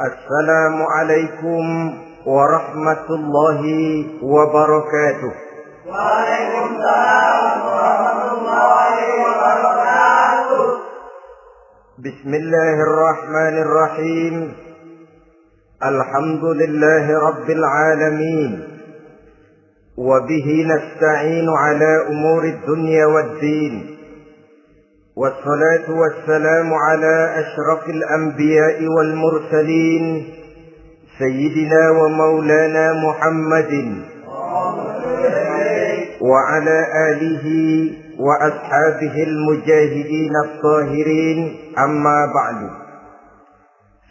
Assalamualaikum warahmatullahi wabarakatuh. Waalaikumsalam warahmatullahi wabarakatuh. Bismillahirrahmanirrahim. Alhamdulillahi rabbil alamin. Wabihi nasta'inu ala umuri dunya waddin. والصلاة والسلام على أشرف الأنبياء والمرسلين سيدنا ومولانا محمد وعلى آله وأصحابه المجاهدين الطاهرين أما بعد.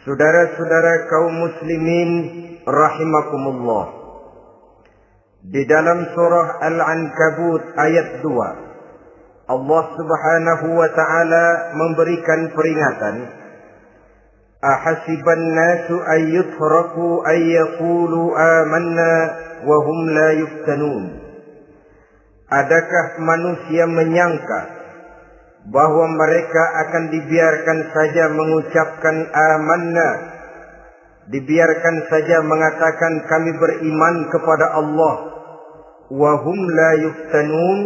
Saudara-saudara kaum muslimin rahimakumullah. Di dalam surah Al-Ankabut ayat 2, Allah Subhanahu wa ta'ala memberikan peringatan. Ahasiban nasu ayyutraku ayyaqulu amanna wa hum la yuftanun. Adakah manusia menyangka bahwa mereka akan dibiarkan saja mengucapkan amanna, dibiarkan saja mengatakan kami beriman kepada Allah, wa hum la yuftanun,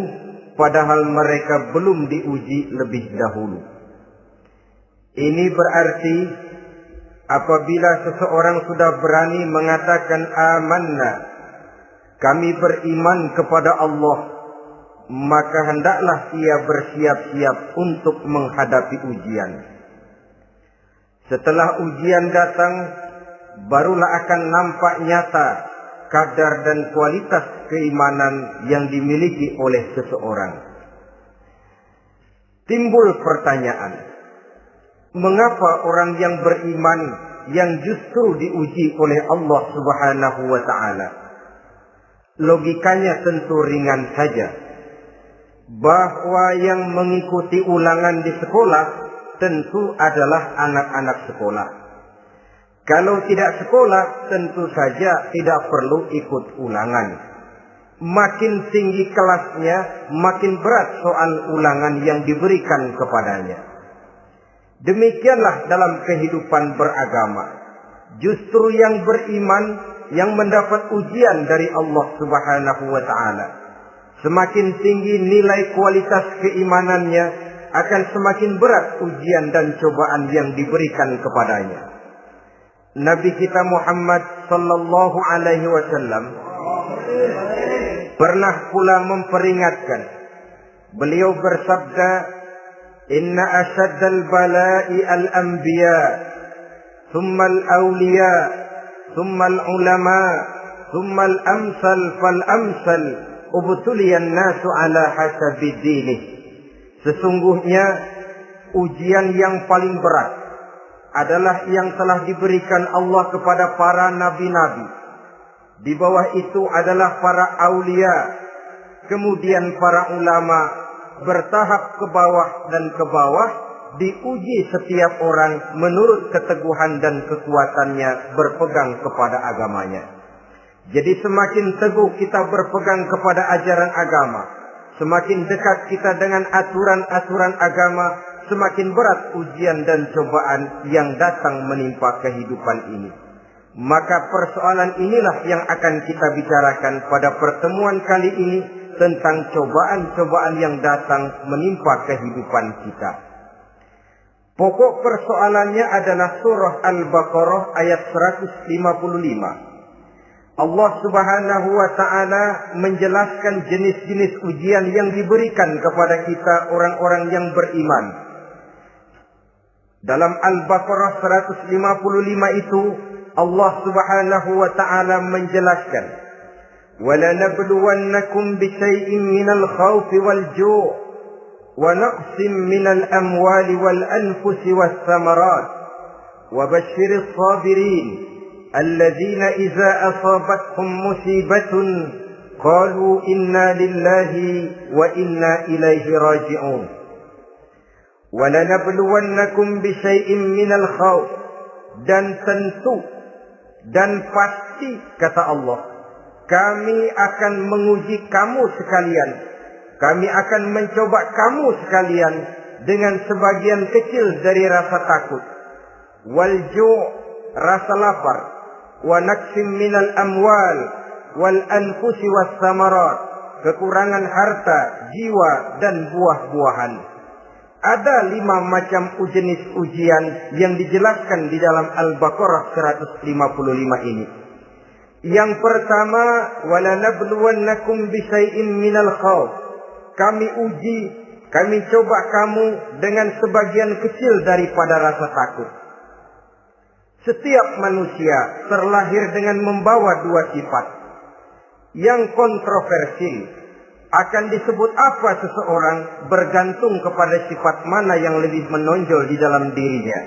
padahal mereka belum diuji lebih dahulu. Ini berarti apabila seseorang sudah berani mengatakan amanna, kami beriman kepada Allah, maka hendaklah ia bersiap-siap untuk menghadapi ujian. Setelah ujian datang, barulah akan nampak nyata kadar dan kualitas keimanan yang dimiliki oleh seseorang. Timbul pertanyaan, mengapa orang yang beriman yang justru diuji oleh Allah Subhanahu wa ta'ala? Logikanya tentu ringan saja, bahwa yang mengikuti ulangan di sekolah tentu adalah anak-anak sekolah. Kalau tidak sekolah, tentu saja tidak perlu ikut ulangan. Makin tinggi kelasnya, makin berat soal ulangan yang diberikan kepadanya. Demikianlah dalam kehidupan beragama. Justru yang beriman, yang mendapat ujian dari Allah Subhanahu wa ta'ala, semakin tinggi nilai kualitas keimanannya, akan semakin berat ujian dan cobaan yang diberikan kepadanya. Nabi kita Muhammad sallallahu alaihi wasallam pernah pula memperingatkan. Beliau bersabda, "Inna ashaddal bala'i al-anbiya, thumma al-awliya, thumma al-ulama, thumma al-amsal fal-amsal, ubtuliyan nasu ala hasabi dinih." Sesungguhnya ujian yang paling berat adalah yang telah diberikan Allah kepada para nabi-nabi. Di bawah itu adalah para aulia, kemudian para ulama, bertahap ke bawah dan ke bawah, diuji setiap orang menurut keteguhan dan kekuatannya berpegang kepada agamanya. Jadi semakin teguh kita berpegang kepada ajaran agama, semakin dekat kita dengan aturan-aturan agama, semakin berat ujian dan cobaan yang datang menimpa kehidupan ini. Maka persoalan inilah yang akan kita bicarakan pada pertemuan kali ini, tentang cobaan-cobaan yang datang menimpa kehidupan kita. Pokok persoalannya adalah surah Al-Baqarah ayat 155. Allah Subhanahu wa ta'ala menjelaskan jenis-jenis ujian yang diberikan kepada kita orang-orang yang beriman. Dalam Al-Baqarah 155 itu Allah Subhanahu wa ta'ala menjelaskan, وَلَنَبْلُوَنَّكُمْ بِشَيْءٍ مِّنَ الْخَوْفِ وَالْجُوعِ وَنَقْصٍ مِّنَ الْأَمْوَالِ وَالْأَنفُسِ وَالثَّمَرَاتِ وَبَشِّرِ الصَّابِرِينَ الَّذِينَ إِذَا أَصَابَتْهُمْ مُصِيبَةٌ قَالُوا إِنَّا لِلَّهِ وَإِنَّا إِلَيْهِ رَاجِعُونَ. وَلَنَبْلُوَنَّكُمْ بِشَيْءٍ مِّنَ الْخَوْفِ, dan tentu dan pasti kata Allah, kami akan menguji kamu sekalian, kami akan mencoba kamu sekalian dengan sebagian kecil dari rasa takut. Wal ju', rasa lapar, wa naqsim minal amwal wal anfusi was samarat, kekurangan harta, jiwa dan buah-buahan. Ada 5 macam jenis ujian yang dijelaskan di dalam Al-Baqarah 155 ini. Yang pertama, walanabluwannakum bisyai'in minal khawf. Kami uji, kami coba kamu dengan sebagian kecil daripada rasa takut. Setiap manusia terlahir dengan membawa 2 sifat. Yang kontroversi, akan disebut apa seseorang bergantung kepada sifat mana yang lebih menonjol di dalam dirinya.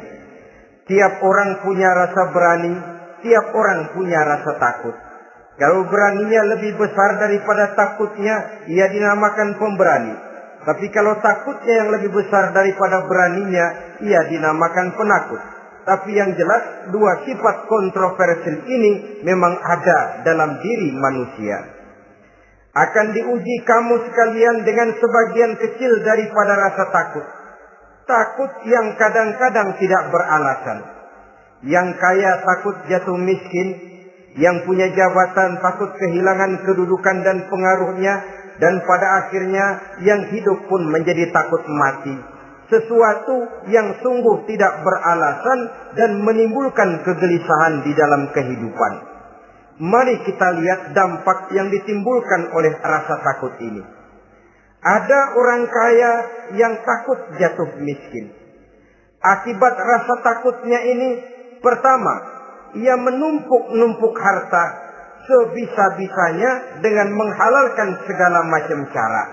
Tiap orang punya rasa berani, tiap orang punya rasa takut. Kalau beraninya lebih besar daripada takutnya, ia dinamakan pemberani. Tapi kalau takutnya yang lebih besar daripada beraninya, ia dinamakan penakut. Tapi yang jelas, 2 sifat kontroversial ini memang ada dalam diri manusia. Akan diuji kamu sekalian dengan sebagian kecil daripada rasa takut. Takut yang kadang-kadang tidak beralasan. Yang kaya takut jatuh miskin, yang punya jabatan takut kehilangan kedudukan dan pengaruhnya, dan pada akhirnya yang hidup pun menjadi takut mati. Sesuatu yang sungguh tidak beralasan dan menimbulkan kegelisahan di dalam kehidupan. Mari kita lihat dampak yang ditimbulkan oleh rasa takut ini. Ada orang kaya yang takut jatuh miskin. Akibat rasa takutnya ini, pertama, ia menumpuk-numpuk harta sebisa-bisanya dengan menghalalkan segala macam cara.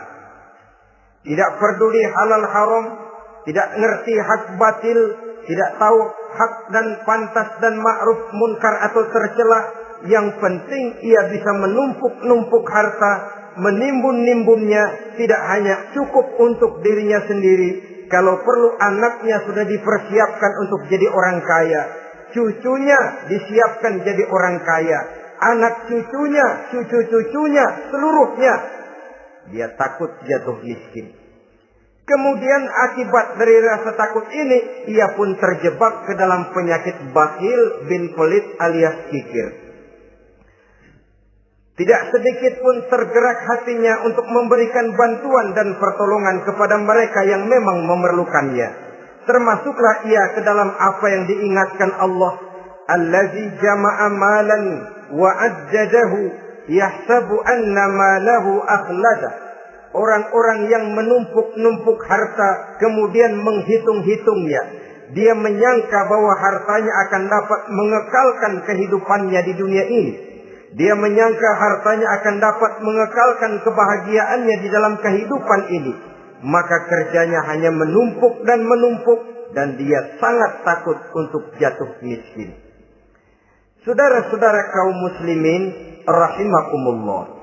Tidak peduli halal haram, tidak ngerti hak batil, tidak tahu hak dan pantas dan ma'ruf munkar atau tercela. Yang penting ia bisa menumpuk-numpuk harta, menimbun-nimbunnya, tidak hanya cukup untuk dirinya sendiri. Kalau perlu anaknya sudah dipersiapkan untuk jadi orang kaya, cucunya disiapkan jadi orang kaya, anak cucunya, cucu-cucunya, seluruhnya. Dia takut jatuh miskin. Kemudian akibat dari rasa takut ini, ia pun terjebak ke dalam penyakit bakhil bin pelit alias kikir. Tidak sedikit pun tergerak hatinya untuk memberikan bantuan dan pertolongan kepada mereka yang memang memerlukannya. Termasuklah ia ke dalam apa yang diingatkan Allah. Allazi jama'a malan wa ajjadahu yahsabu anna malahu akhlada. Orang-orang yang menumpuk-numpuk harta kemudian menghitung-hitungnya. Dia menyangka bahwa hartanya akan dapat mengekalkan kehidupannya di dunia ini. Dia menyangka hartanya akan dapat mengekalkan kebahagiaannya di dalam kehidupan ini. Maka kerjanya hanya menumpuk dan menumpuk. Dan dia sangat takut untuk jatuh miskin. Saudara-saudara kaum muslimin rahimakumullah.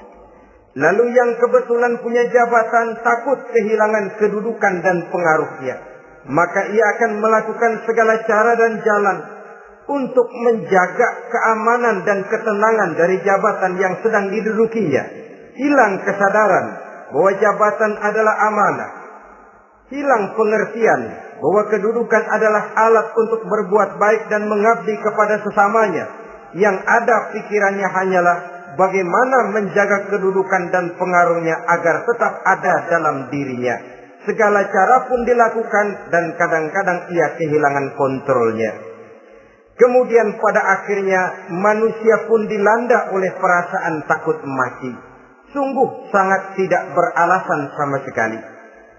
Lalu yang kebetulan punya jabatan takut kehilangan kedudukan dan pengaruhnya. Maka ia akan melakukan segala cara dan jalan untuk menjaga keamanan dan ketenangan dari jabatan yang sedang didudukinya. Hilang kesadaran bahwa jabatan adalah amanah. Hilang pengertian bahwa kedudukan adalah alat untuk berbuat baik dan mengabdi kepada sesamanya. Yang ada pikirannya hanyalah bagaimana menjaga kedudukan dan pengaruhnya agar tetap ada dalam dirinya. Segala cara pun dilakukan dan kadang-kadang ia kehilangan kontrolnya. Kemudian pada akhirnya manusia pun dilanda oleh perasaan takut mati. Sungguh sangat tidak beralasan sama sekali.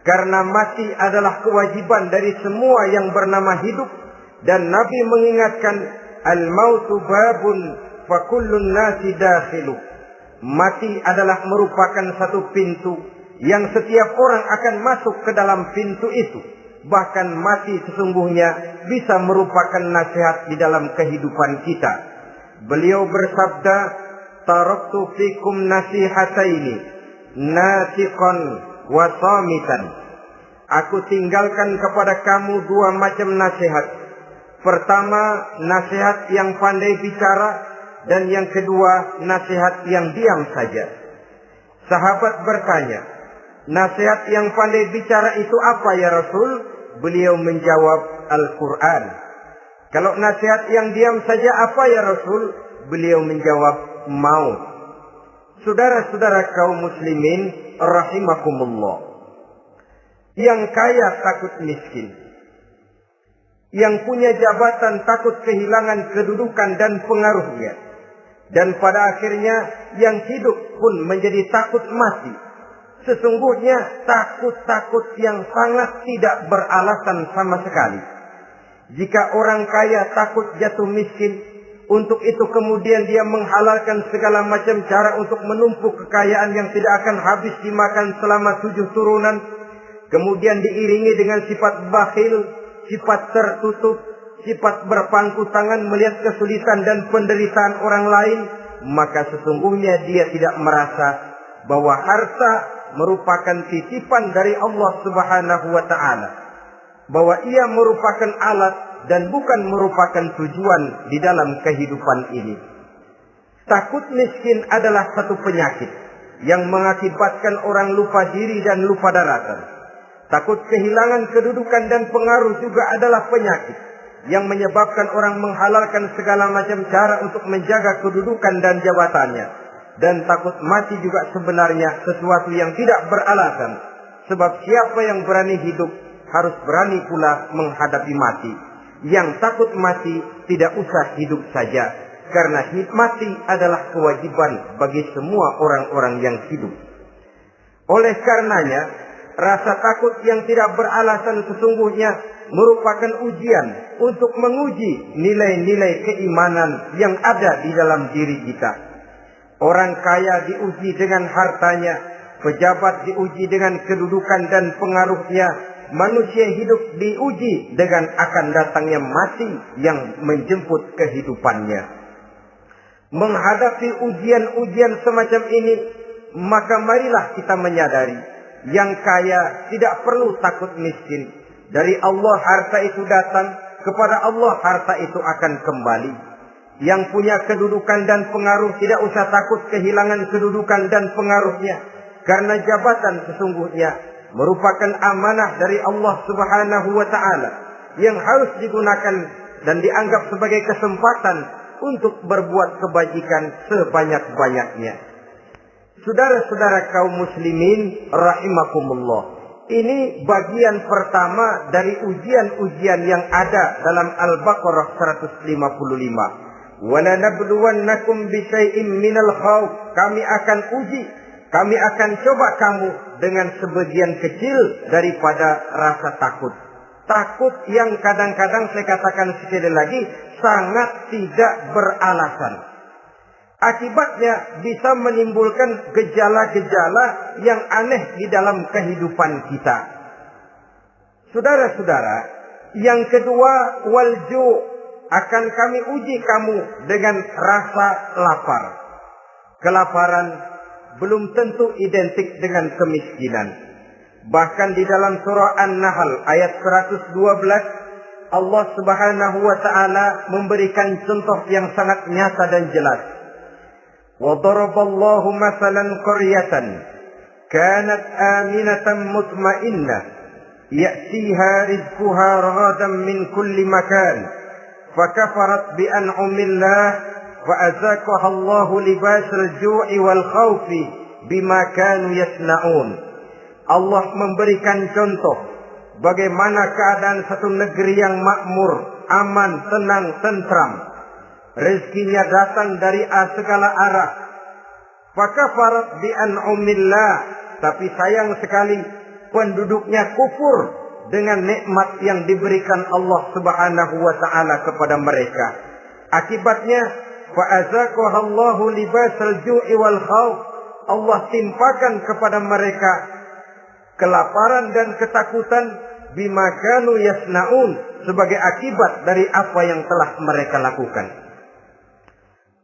Karena mati adalah kewajiban dari semua yang bernama hidup. Dan Nabi mengingatkan, al-mautu babun fa kullun nasi dakhilu. Mati adalah merupakan satu pintu yang setiap orang akan masuk ke dalam pintu itu. Bahkan mati sesungguhnya bisa merupakan nasihat di dalam kehidupan kita. Beliau bersabda, taraktu fikum nasihataini, nasiqan wa samitan. Aku tinggalkan kepada kamu 2 macam nasihat. Pertama, nasihat yang pandai bicara, dan yang kedua, nasihat yang diam saja. Sahabat bertanya, nasihat yang pandai bicara itu apa ya Rasul? Beliau menjawab, Al-Quran. Kalau nasihat yang diam saja apa ya Rasul? Beliau menjawab, maut. Saudara-saudara kaum muslimin rahimakumullah. Yang kaya takut miskin. Yang punya jabatan takut kehilangan kedudukan dan pengaruhnya. Dan pada akhirnya yang hidup pun menjadi takut mati. Sesungguhnya takut-takut yang sangat tidak beralasan sama sekali. Jika orang kaya takut jatuh miskin, untuk itu kemudian dia menghalalkan segala macam cara untuk menumpuk kekayaan yang tidak akan habis dimakan selama 7 turunan. Kemudian diiringi dengan sifat bakhil, sifat tertutup, sifat berpangku tangan melihat kesulitan dan penderitaan orang lain. Maka sesungguhnya dia tidak merasa bahwa harta merupakan titipan dari Allah Subhanahu wa ta'ala. Bahwa ia merupakan alat dan bukan merupakan tujuan di dalam kehidupan ini. Takut miskin adalah satu penyakit yang mengakibatkan orang lupa diri dan lupa daratan. Takut kehilangan kedudukan dan pengaruh juga adalah penyakit yang menyebabkan orang menghalalkan segala macam cara untuk menjaga kedudukan dan jabatannya. Dan takut mati juga sebenarnya sesuatu yang tidak beralasan. Sebab siapa yang berani hidup harus berani pula menghadapi mati. Yang takut mati tidak usah hidup saja. Karena mati adalah kewajiban bagi semua orang-orang yang hidup. Oleh karenanya, rasa takut yang tidak beralasan sesungguhnya merupakan ujian untuk menguji nilai-nilai keimanan yang ada di dalam diri kita. Orang kaya diuji dengan hartanya, pejabat diuji dengan kedudukan dan pengaruhnya, manusia hidup diuji dengan akan datangnya mati yang menjemput kehidupannya. Menghadapi ujian-ujian semacam ini, maka marilah kita menyadari, yang kaya tidak perlu takut miskin. Dari Allah harta itu datang, kepada Allah harta itu akan kembali. Yang punya kedudukan dan pengaruh tidak usah takut kehilangan kedudukan dan pengaruhnya. Karena jabatan sesungguhnya merupakan amanah dari Allah Subhanahu wa ta'ala yang harus digunakan dan dianggap sebagai kesempatan untuk berbuat kebajikan sebanyak-banyaknya. Saudara-saudara kaum muslimin rahimakumullah. Ini bagian pertama dari ujian-ujian yang ada dalam Al-Baqarah 155. وَلَنَبْلُوَنَّكُمْ بِشَيْءٍ مِّنَ الْخَوْفِ. Kami akan uji, kami akan coba kamu dengan sebagian kecil daripada rasa takut. Takut yang kadang-kadang saya katakan sekali lagi sangat tidak beralasan. Akibatnya bisa menimbulkan gejala-gejala yang aneh di dalam kehidupan kita. Saudara-saudara, yang kedua, walju, akan kami uji kamu dengan rasa lapar. Kelaparan belum tentu identik dengan kemiskinan. Bahkan di dalam surah An-Nahl ayat 112, Allah Subhanahu wa ta'ala memberikan contoh yang sangat nyata dan jelas. وَضَرَبَ اللَّهُ مَثَلًا قَرْيَةً كَانَتْ آمِنَةً مُطْمَئِنَّةً يَأْتِيهَا رِزْقُهَا رَغَدًا مِنْ كُلِّ مَكَانٍ فَكَفَرَتْ بِأَنْعُمِ اللَّهِ فَأَذَاقَهَا اللَّهُ لِبَاسَ الْجُوعِ وَالْخَوْفِ بِمَا كَانُوا يَصْنَعُونَ. Allah memberikan contoh bagaimana keadaan satu negeri yang makmur, aman, tenang, tentram. Rezekinya datang dari segala arah. Fakafarat bi an'umillah, tapi sayang sekali penduduknya kufur dengan nikmat yang diberikan Allah Subhanahu wa ta'ala kepada mereka. Akibatnya fa'azaqahallahu libasal ju'i wal khauf. Allah timpakan kepada mereka kelaparan dan ketakutan bima kanu yasnaun, sebagai akibat dari apa yang telah mereka lakukan.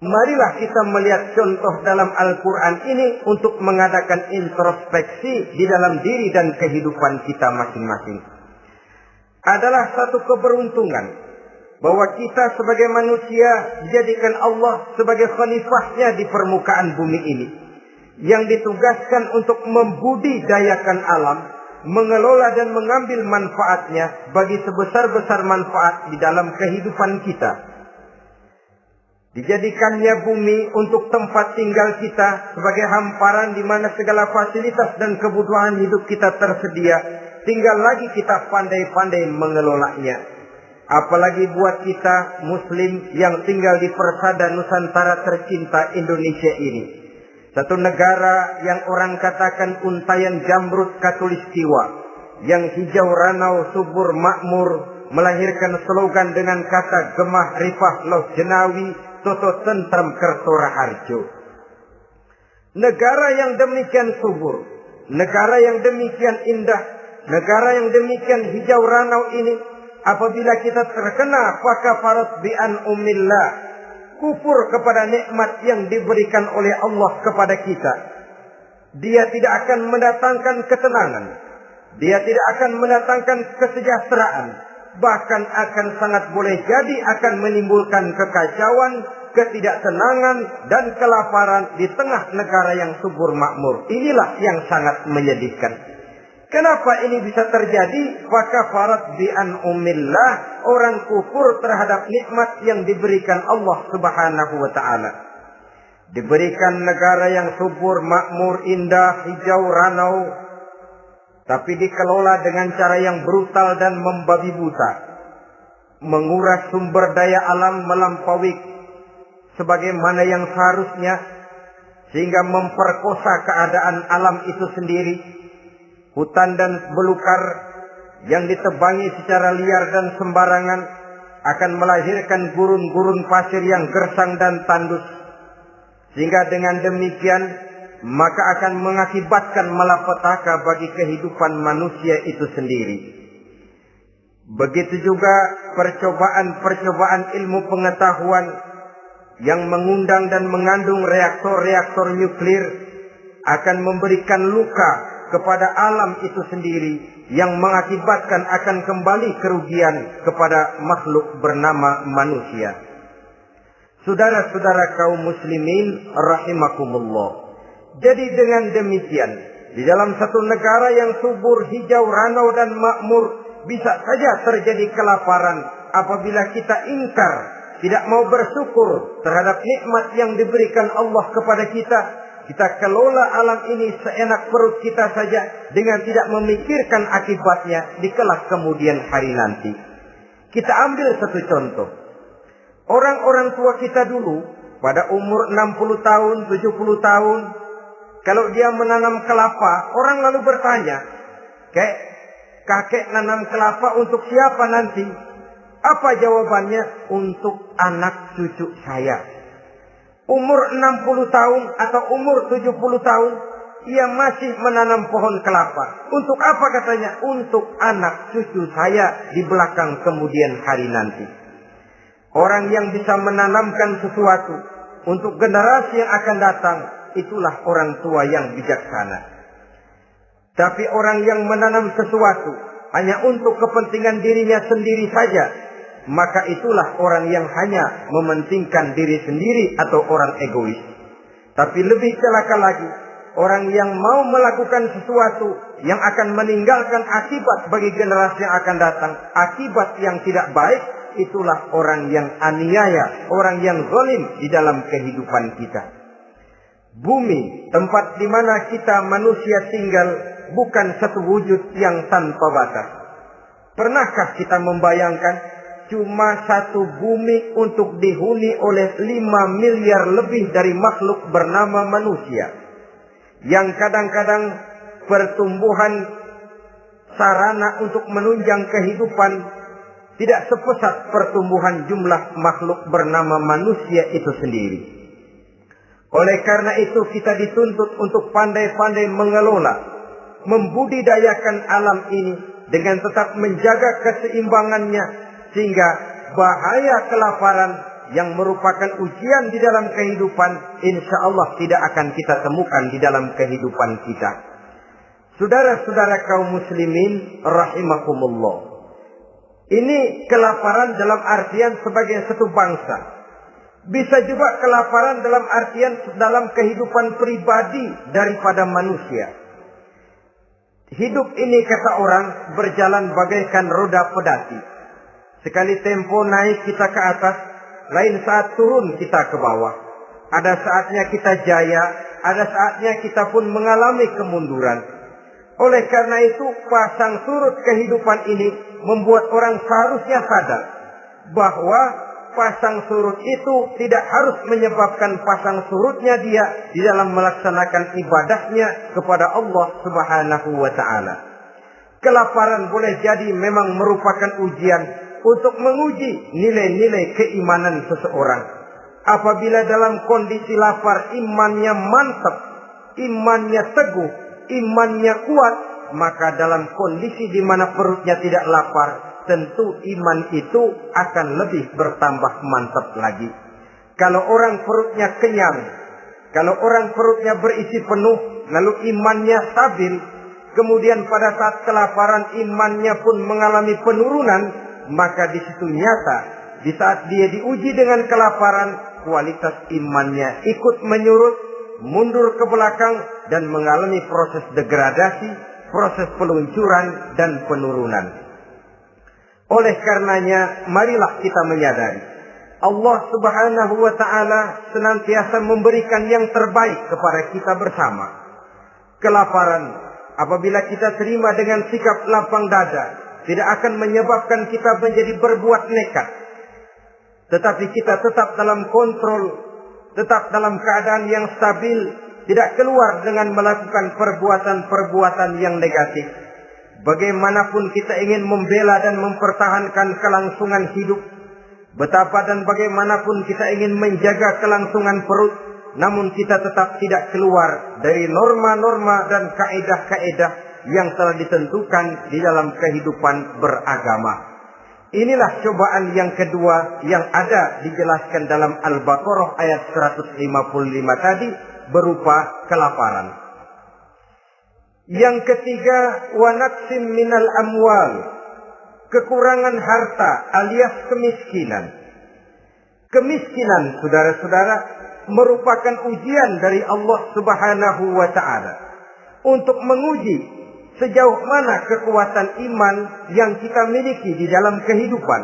Marilah kita melihat contoh dalam Al-Quran ini untuk mengadakan introspeksi di dalam diri dan kehidupan kita masing-masing. Adalah satu keberuntungan bahwa kita sebagai manusia dijadikan Allah sebagai khalifahnya di permukaan bumi ini, yang ditugaskan untuk membudidayakan alam, mengelola dan mengambil manfaatnya bagi sebesar-besar manfaat di dalam kehidupan kita. Dijadikannya bumi untuk tempat tinggal kita sebagai hamparan di mana segala fasilitas dan kebutuhan hidup kita tersedia. Tinggal lagi kita pandai-pandai mengelolanya. Apalagi buat kita Muslim yang tinggal di persada Nusantara tercinta Indonesia ini. Satu negara yang orang katakan untayan jamrut katulistiwa, yang hijau ranau subur makmur, melahirkan slogan dengan kata gemah rifah loh jenawi toto tentrem kerto raharjo. Negara yang demikian subur, negara yang demikian indah, negara yang demikian hijau ranau ini, apabila kita terkena fakafarat bi an umillah, kufur kepada nikmat yang diberikan oleh Allah kepada kita, dia tidak akan mendatangkan ketenangan, dia tidak akan mendatangkan kesejahteraan, bahkan akan sangat boleh jadi akan menimbulkan kekacauan, ketidaktenangan dan kelaparan di tengah negara yang subur makmur. Inilah yang sangat menyedihkan. Kenapa ini bisa terjadi? Fakafarat bi an umillah, orang kufur terhadap nikmat yang diberikan Allah Subhanahu wa taala. Diberikan negara yang subur, makmur, indah, hijau ranau, tapi dikelola dengan cara yang brutal dan membabi buta. Menguras sumber daya alam melampaui sebagaimana yang seharusnya, sehingga memperkosa keadaan alam itu sendiri. Hutan dan belukar yang ditebangi secara liar dan sembarangan akan melahirkan gurun-gurun pasir yang gersang dan tandus. Sehingga dengan demikian maka akan mengakibatkan malapetaka bagi kehidupan manusia itu sendiri. Begitu juga percobaan-percobaan ilmu pengetahuan yang mengundang dan mengandung reaktor-reaktor nuklir akan memberikan luka kepada alam itu sendiri, yang mengakibatkan akan kembali kerugian kepada makhluk bernama manusia. Saudara-saudara kaum muslimin rahimakumullah. Jadi dengan demikian, di dalam satu negara yang subur, hijau, ranau dan makmur, bisa saja terjadi kelaparan apabila kita ingkar, tidak mau bersyukur terhadap nikmat yang diberikan Allah kepada kita. Kita kelola alam ini seenak perut kita saja dengan tidak memikirkan akibatnya di kelak kemudian hari nanti. Kita ambil satu contoh. Orang-orang tua kita dulu pada umur 60 tahun, 70 tahun, kalau dia menanam kelapa, orang lalu bertanya, kakek nanam kelapa untuk siapa nanti? Apa jawabannya? Untuk anak cucu saya. Umur 60 tahun atau umur 70 tahun, ia masih menanam pohon kelapa. Untuk apa katanya? Untuk anak cucu saya di belakang kemudian hari nanti. Orang yang bisa menanamkan sesuatu untuk generasi yang akan datang, itulah orang tua yang bijaksana. Tapi orang yang menanam sesuatu hanya untuk kepentingan dirinya sendiri saja, maka itulah orang yang hanya mementingkan diri sendiri atau orang egois. Tapi lebih celaka lagi, orang yang mau melakukan sesuatu yang akan meninggalkan akibat bagi generasi yang akan datang, akibat yang tidak baik, itulah orang yang aniaya, orang yang zalim di dalam kehidupan kita. Bumi, tempat di mana kita manusia tinggal, bukan satu wujud yang tanpa batas. Pernahkah kita membayangkan cuma satu bumi untuk dihuni oleh 5 miliar lebih dari makhluk bernama manusia, yang kadang-kadang pertumbuhan sarana untuk menunjang kehidupan tidak sepesat pertumbuhan jumlah makhluk bernama manusia itu sendiri. Oleh karena itu kita dituntut untuk pandai-pandai mengelola, membudidayakan alam ini dengan tetap menjaga keseimbangannya, sehingga bahaya kelaparan yang merupakan ujian di dalam kehidupan, insya Allah tidak akan kita temukan di dalam kehidupan kita. Saudara-saudara kaum muslimin rahimakumullah. Ini kelaparan dalam artian sebagai satu bangsa. Bisa juga kelaparan dalam artian dalam kehidupan pribadi daripada manusia. Hidup ini, kata orang, berjalan bagaikan roda pedati. Sekali tempo naik kita ke atas, lain saat turun kita ke bawah. Ada saatnya kita jaya, ada saatnya kita pun mengalami kemunduran. Oleh karena itu, pasang surut kehidupan ini membuat orang seharusnya sadar bahwa pasang surut itu tidak harus menyebabkan pasang surutnya dia di dalam melaksanakan ibadahnya kepada Allah Subhanahu wa ta'ala. Kelaparan boleh jadi memang merupakan ujian untuk menguji nilai-nilai keimanan seseorang. Apabila dalam kondisi lapar imannya mantap, imannya teguh, imannya kuat, maka dalam kondisi di mana perutnya tidak lapar, tentu iman itu akan lebih bertambah mantap lagi. Kalau orang perutnya kenyang, kalau orang perutnya berisi penuh, lalu imannya stabil, kemudian pada saat kelaparan imannya pun mengalami penurunan, maka di situ nyata, di saat dia diuji dengan kelaparan, kualitas imannya ikut menyurut, mundur ke belakang, dan mengalami proses degradasi, proses peluncuran dan penurunan. Oleh karenanya, marilah kita menyadari Allah Subhanahu wa ta'ala senantiasa memberikan yang terbaik kepada kita bersama. Kelaparan, apabila kita terima dengan sikap lapang dada, tidak akan menyebabkan kita menjadi berbuat nekat. Tetapi kita tetap dalam kontrol, tetap dalam keadaan yang stabil, tidak keluar dengan melakukan perbuatan-perbuatan yang negatif. Bagaimanapun kita ingin membela dan mempertahankan kelangsungan hidup, betapa dan bagaimanapun kita ingin menjaga kelangsungan perut, namun kita tetap tidak keluar dari norma-norma dan kaedah-kaedah yang telah ditentukan di dalam kehidupan beragama. Inilah cobaan yang kedua yang ada dijelaskan dalam Al-Baqarah ayat 155 tadi, berupa kelaparan. Yang ketiga, wa naqsim minal amwal, kekurangan harta alias kemiskinan. Kemiskinan, saudara-saudara, merupakan ujian dari Allah Subhanahu wa ta'ala untuk menguji sejauh mana kekuatan iman yang kita miliki di dalam kehidupan.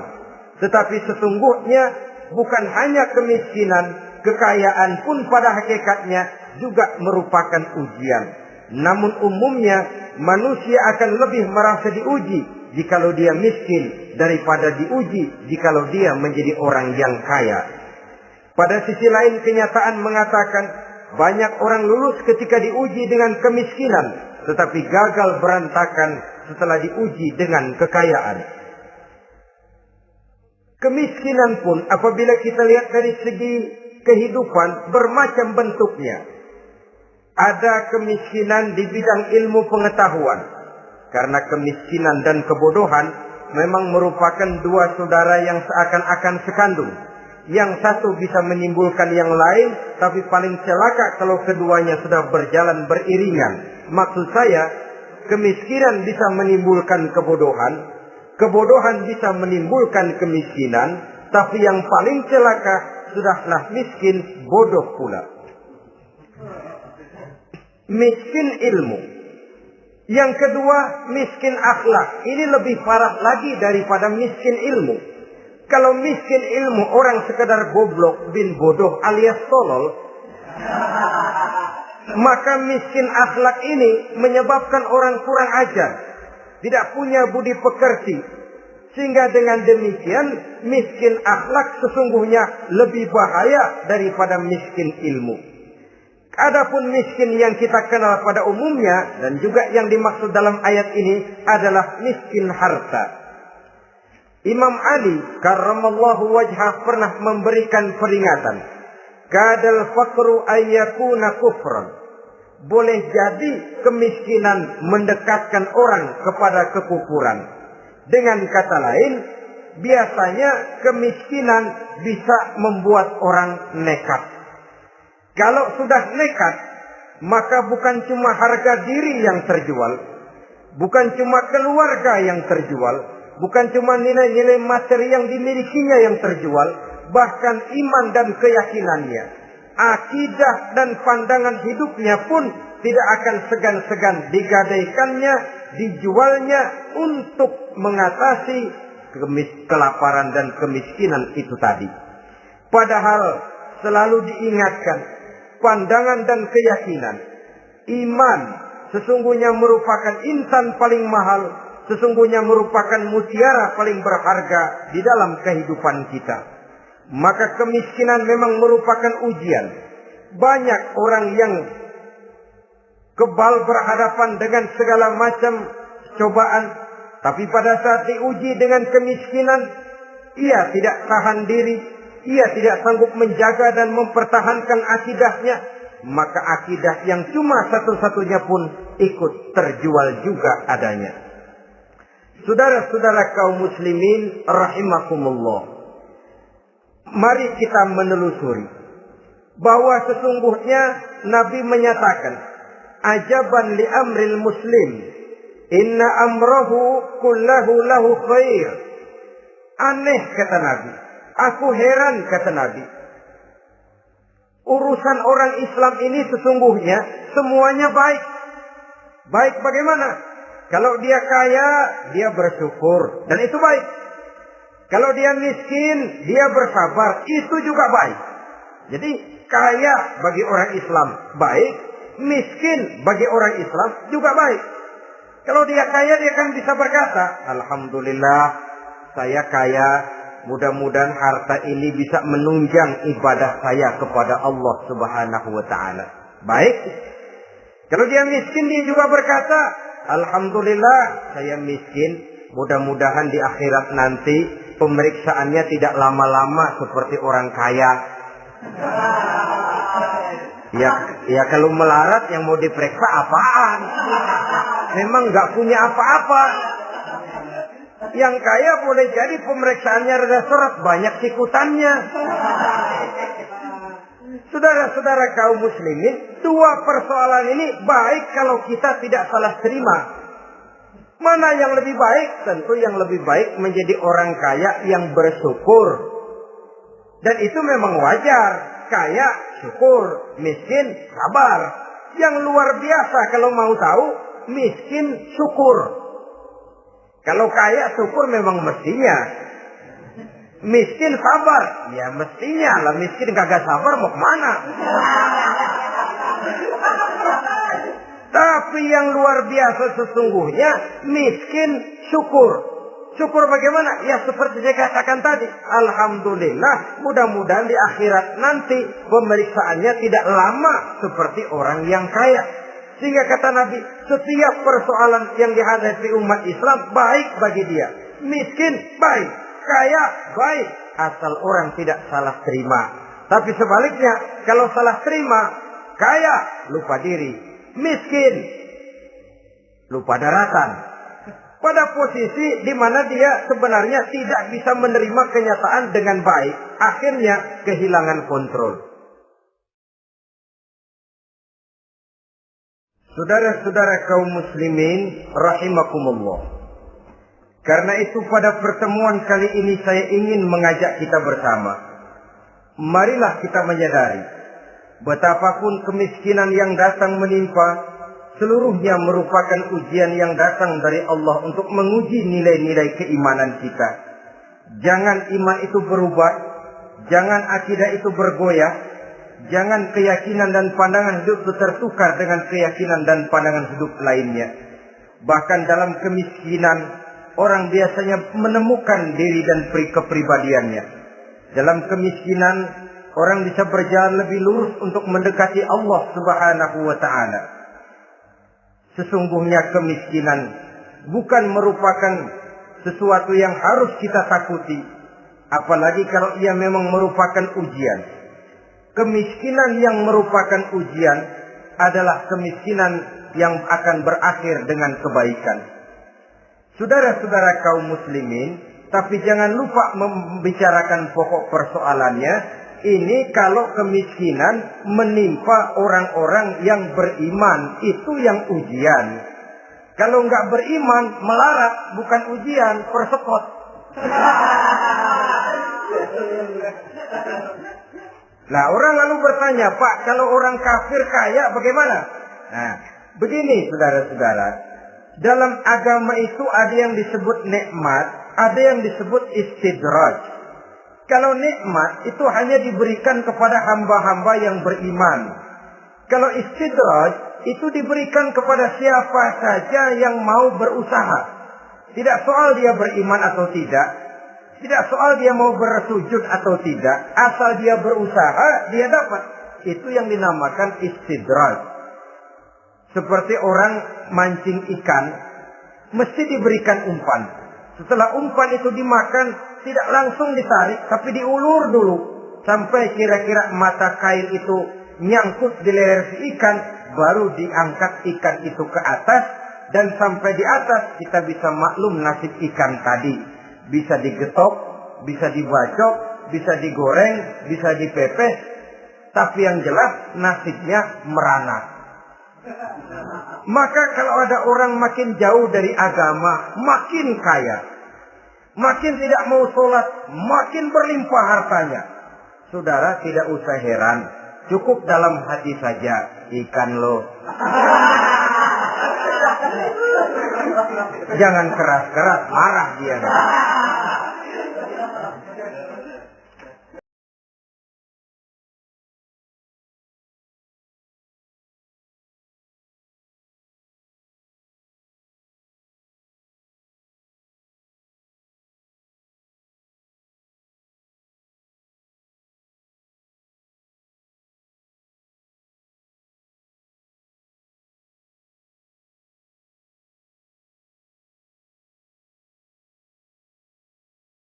Tetapi sesungguhnya bukan hanya kemiskinan, kekayaan pun pada hakikatnya juga merupakan ujian. Namun umumnya manusia akan lebih merasa diuji jikalau dia miskin daripada diuji jikalau dia menjadi orang yang kaya. Pada sisi lain, kenyataan mengatakan banyak orang lulus ketika diuji dengan kemiskinan, tetapi gagal berantakan setelah diuji dengan kekayaan. Kemiskinan pun apabila kita lihat dari segi kehidupan bermacam bentuknya. Ada kemiskinan di bidang ilmu pengetahuan. Karena kemiskinan dan kebodohan memang merupakan dua saudara yang seakan-akan sekandung. Yang satu bisa menimbulkan yang lain, tapi paling celaka kalau keduanya sudah berjalan beriringan. Maksud saya, kemiskinan bisa menimbulkan kebodohan, kebodohan bisa menimbulkan kemiskinan, tapi yang paling celaka sudahlah miskin, bodoh pula. Miskin ilmu. Yang kedua, miskin akhlak. Ini lebih parah lagi daripada miskin ilmu. Kalau miskin ilmu orang sekedar goblok bin bodoh alias tolol, maka miskin akhlak ini menyebabkan orang kurang ajar, tidak punya budi pekerti. Sehingga dengan demikian miskin akhlak sesungguhnya lebih bahaya daripada miskin ilmu. Adapun miskin yang kita kenal pada umumnya dan juga yang dimaksud dalam ayat ini adalah miskin harta. Imam Ali karramallahu wajhah pernah memberikan peringatan. Kadal faqru ayyakuna kufran. Boleh jadi kemiskinan mendekatkan orang kepada kekufuran. Dengan kata lain, biasanya kemiskinan bisa membuat orang nekat. Kalau sudah nekat, maka bukan cuma harga diri yang terjual, bukan cuma keluarga yang terjual, bukan cuma nilai-nilai materi yang dimilikinya yang terjual, bahkan iman dan keyakinannya, akidah dan pandangan hidupnya pun tidak akan segan-segan digadaikannya, dijualnya untuk mengatasi kelaparan dan kemiskinan itu tadi. Padahal selalu diingatkan pandangan dan keyakinan iman sesungguhnya merupakan insan paling mahal, sesungguhnya merupakan mutiara paling berharga di dalam kehidupan kita. Maka kemiskinan memang merupakan ujian. Banyak orang yang kebal berhadapan dengan segala macam cobaan, tapi pada saat diuji dengan kemiskinan, ia tidak tahan diri, ia tidak sanggup menjaga dan mempertahankan akidahnya, maka akidah yang cuma satu-satunya pun ikut terjual juga adanya. Saudara-saudara kaum muslimin rahimakumullah, mari kita menelusuri bahwa sesungguhnya Nabi menyatakan, ajaban li amril muslim, inna amrahu kullahu lahu khair. Aneh kata Nabi, aku heran kata Nabi, urusan orang Islam ini sesungguhnya semuanya baik. Baik bagaimana? Kalau dia kaya, dia bersyukur, dan itu baik. Kalau dia miskin, dia bersabar, itu juga baik. Jadi kaya bagi orang Islam baik, miskin bagi orang Islam juga baik. Kalau dia kaya, dia kan bisa berkata, alhamdulillah saya kaya, mudah-mudahan harta ini bisa menunjang ibadah saya kepada Allah Subhanahu wa taala. Baik. Kalau dia miskin, dia juga berkata, alhamdulillah saya miskin, mudah-mudahan di akhirat nanti pemeriksaannya tidak lama-lama seperti orang kaya. Ya kalau melarat yang mau diperiksa apaan? Memang nggak punya apa-apa. Yang kaya boleh jadi pemeriksaannya rada seret, banyak sikutannya. Saudara-saudara kaum muslimin, dua persoalan ini baik kalau kita tidak salah terima. Mana yang lebih baik? Tentu yang lebih baik menjadi orang kaya yang bersyukur. Dan itu memang wajar. Kaya, syukur. Miskin, sabar. Yang luar biasa kalau mau tahu, miskin, syukur. Kalau kaya, syukur memang mestinya. Miskin, sabar. Ya mestinya lah, miskin kagak sabar mau kemana? Tapi yang luar biasa sesungguhnya, miskin, syukur. Syukur bagaimana? Ya seperti saya katakan tadi. Alhamdulillah, mudah-mudahan di akhirat nanti pemeriksaannya tidak lama seperti orang yang kaya. Sehingga kata Nabi, setiap persoalan yang dihadapi umat Islam baik bagi dia. Miskin baik, kaya baik, asal orang tidak salah terima. Tapi sebaliknya, kalau salah terima, kaya lupa diri, miskin lupa daratan. Pada posisi di mana dia sebenarnya tidak bisa menerima kenyataan dengan baik, akhirnya kehilangan kontrol. Saudara-saudara kaum muslimin rahimakumullah. Karena itu pada pertemuan kali ini saya ingin mengajak kita bersama. Marilah kita menyadari betapapun kemiskinan yang datang menimpa, seluruhnya merupakan ujian yang datang dari Allah untuk menguji nilai-nilai keimanan kita. Jangan iman itu berubah, jangan akidah itu bergoyah, jangan keyakinan dan pandangan hidup itu tertukar dengan keyakinan dan pandangan hidup lainnya. Bahkan dalam kemiskinan, orang biasanya menemukan diri dan kepribadiannya. Dalam kemiskinan, orang bisa berjalan lebih lurus untuk mendekati Allah Subhanahu wa taala. Sesungguhnya kemiskinan bukan merupakan sesuatu yang harus kita takuti, apalagi kalau ia memang merupakan ujian. Kemiskinan yang merupakan ujian adalah kemiskinan yang akan berakhir dengan kebaikan. Saudara-saudara kaum muslimin, tapi jangan lupa membicarakan pokok persoalannya. Ini kalau kemiskinan menimpa orang-orang yang beriman, itu yang ujian. Kalau nggak beriman, melarat, bukan ujian, persekot. Nah, orang lalu bertanya, Pak, kalau orang kafir kaya bagaimana? Nah, begini saudara-saudara, dalam agama itu ada yang disebut nikmat, ada yang disebut istidraj. Kalau nikmat itu hanya diberikan kepada hamba-hamba yang beriman. Kalau istidraj itu diberikan kepada siapa saja yang mau berusaha. Tidak soal dia beriman atau tidak, tidak soal dia mau bersujud atau tidak, asal dia berusaha dia dapat. Itu yang dinamakan istidraj. Seperti orang mancing ikan, mesti diberikan umpan. Setelah umpan itu dimakan, tidak langsung ditarik, tapi diulur dulu. Sampai kira-kira mata kail itu nyangkut di leher si ikan, baru diangkat ikan itu ke atas. Dan sampai di atas kita bisa maklum nasib ikan tadi. Bisa digetok, bisa dibacok, bisa digoreng, bisa dipepes. Tapi yang jelas nasibnya merana. Maka kalau ada orang makin jauh dari agama, makin kaya, makin tidak mau sholat, makin berlimpah hartanya. Saudara tidak usah heran, cukup dalam hati saja, ikan lo. Jangan keras-keras, marah dia.